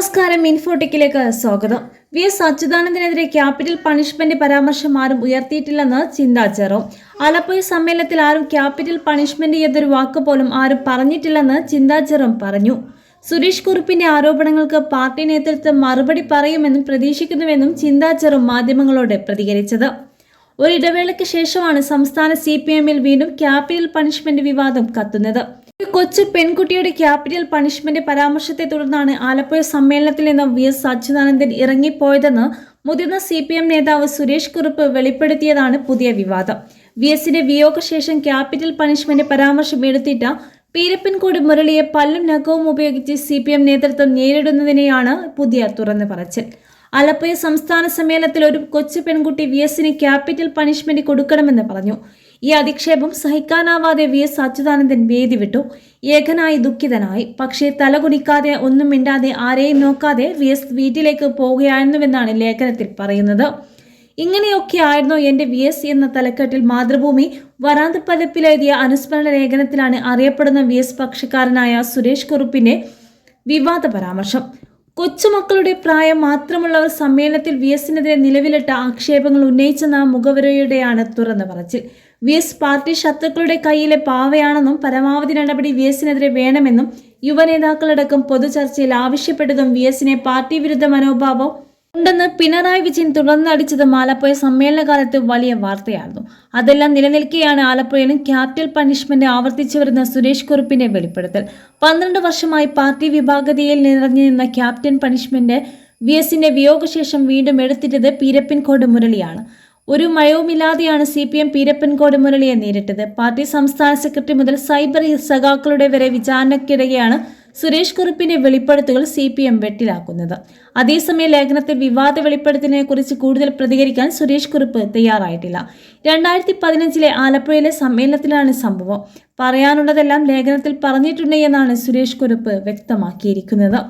നമസ്കാരം, ഇൻഫോടെക്കിലേക്ക് സ്വാഗതം. VS. അച്യുതാനന്ദനെതിരെ capital punishment പരാമർശം ആരും ഉയർത്തിയിട്ടില്ലെന്ന് ചിന്താ ജെറോം. ആലപ്പുഴ സമ്മേളനത്തിൽ ആരും ക്യാപിറ്റൽ പണിഷ്മെന്റ് എന്നൊരു വാക്ക് പോലും ആരും പറഞ്ഞിട്ടില്ലെന്ന് ചിന്താ ജെറോം പറഞ്ഞു. സുരേഷ് കുറുപ്പിന്റെ ആരോപണങ്ങൾക്ക് പാർട്ടി നേതൃത്വം മറുപടി പറയുമെന്നും പ്രതീക്ഷിക്കുന്നുവെന്നും ചിന്താ ജെറോം മാധ്യമങ്ങളോട് പ്രതികരിച്ചത്. ഒരിടവേളയ്ക്ക് ശേഷമാണ് സംസ്ഥാന CPM-ൽ വീണ്ടും ക്യാപിറ്റൽ പണിഷ്മെന്റ് വിവാദം കത്തുന്നത്. ഒരു കൊച്ചു പെൺകുട്ടിയുടെ ക്യാപിറ്റൽ പണിഷ്മെന്റ് പരാമർശത്തെ തുടർന്നാണ് ആലപ്പുഴ സമ്മേളനത്തിൽ നിന്ന് വി.എസ്. അച്യുതാനന്ദൻ ഇറങ്ങിപ്പോയതെന്ന് മുതിർന്ന CPM നേതാവ് സുരേഷ് കുറുപ്പ് വെളിപ്പെടുത്തിയതാണ് പുതിയ വിവാദം. വി.എസിന്റെ വിയോഗശേഷം ക്യാപിറ്റൽ പണിഷ്മെന്റ് പരാമർശം എടുത്തിട്ട പീരപ്പൻകോട് മുരളിയെ പല്ലും നഖവും ഉപയോഗിച്ച് CPM നേതൃത്വം നേരിടുന്നതിനെയാണ് പുതിയ തുറന്നു പറച്ചിൽ. ആലപ്പുഴ സംസ്ഥാന സമ്മേളനത്തിൽ ഒരു കൊച്ചു പെൺകുട്ടി വി.എസിന് ക്യാപിറ്റൽ പണിഷ്മെന്റ് കൊടുക്കണമെന്ന് പറഞ്ഞു. ഈ അധിക്ഷേപം സഹിക്കാനാവാതെ വി.എസ്. അച്യുതാനന്ദൻ വേദി വിട്ടു. ഏകനായി ദുഃഖിതനായി. പക്ഷേ തലകുനിക്കാതെ ഒന്നും മിണ്ടാതെ ആരെയും നോക്കാതെ വി.എസ്. വീട്ടിലേക്ക് പോവുകയായിരുന്നുവെന്നാണ് ലേഖനത്തിൽ പറയുന്നത്. ഇങ്ങനെയൊക്കെയായിരുന്നു എൻ്റെ വി.എസ്. എന്ന തലക്കെട്ടിൽ മാതൃഭൂമി വരാന്തപ്പതിപ്പിലെഴുതിയ അനുസ്മരണ ലേഖനത്തിലാണ് അറിയപ്പെടുന്ന വി.എസ്. പക്ഷക്കാരനായ സുരേഷ് കുറുപ്പിന്റെ വിവാദ പരാമർശം. കൊച്ചുമക്കളുടെ പ്രായം മാത്രമുള്ളവർ സമ്മേളനത്തിൽ വി.എസിനെതിരെ നിലവിലിട്ട ആക്ഷേപങ്ങൾ ഉന്നയിച്ചെന്ന മുഖവരയുടെയാണ് തുറന്നു പറച്ചിൽ. വി.എസ്. പാർട്ടി ശത്രുക്കളുടെ കയ്യിലെ പാവയാണെന്നും പരമാവധി നടപടി വി.എസിനെതിരെ വേണമെന്നും യുവനേതാക്കളടക്കം പൊതുചർച്ചയിൽ ആവശ്യപ്പെട്ടതും വി.എസിനെ പാർട്ടി വിരുദ്ധ മനോഭാവം ഉണ്ടെന്ന് പിണറായി വിജയൻ തുടർന്നടിച്ചത് ആലപ്പുഴ സമ്മേളനകാലത്ത് വലിയ വാർത്തയായിരുന്നു. അതെല്ലാം നിലനിൽക്കെയാണ് ആലപ്പുഴയിലും ക്യാപിറ്റൽ പണിഷ്മെന്റ് ആവർത്തിച്ചു വരുന്ന സുരേഷ് കുറുപ്പിന്റെ വെളിപ്പെടുത്തൽ. 12 വർഷമായി പാർട്ടി വിഭാഗതയിൽ നിറഞ്ഞു നിന്ന ക്യാപിറ്റൽ പണിഷ്മെന്റ് വി.എസിന്റെ വിയോഗശേഷം വീണ്ടും എടുത്തിട്ടത് പീരപ്പൻകോട് മുരളിയാണ്. ഒരു മയവുമില്ലാതെയാണ് CPM പീരപ്പൻകോട് മുരളിയെ നേരിട്ടത്. പാർട്ടി സംസ്ഥാന സെക്രട്ടറി മുതൽ സൈബർ സഖാക്കളുടെ വരെ വിചാരണയ്ക്കിടെയാണ് സുരേഷ് കുറുപ്പിന്റെ വെളിപ്പെടുത്തലുകൾ CPM വെട്ടിലാക്കുന്നത്. അതേസമയം ലേഖനത്തെ വിവാദ വെളിപ്പെടുത്തലിനെ കുറിച്ച് കൂടുതൽ പ്രതികരിക്കാൻ സുരേഷ് കുറുപ്പ് തയ്യാറായിട്ടില്ല. 2015 ആലപ്പുഴയിലെ സമ്മേളനത്തിലാണ് സംഭവം. പറയാനുള്ളതെല്ലാം ലേഖനത്തിൽ പറഞ്ഞിട്ടുണ്ട് എന്നാണ് സുരേഷ് കുറുപ്പ് വ്യക്തമാക്കിയിരിക്കുന്നത്.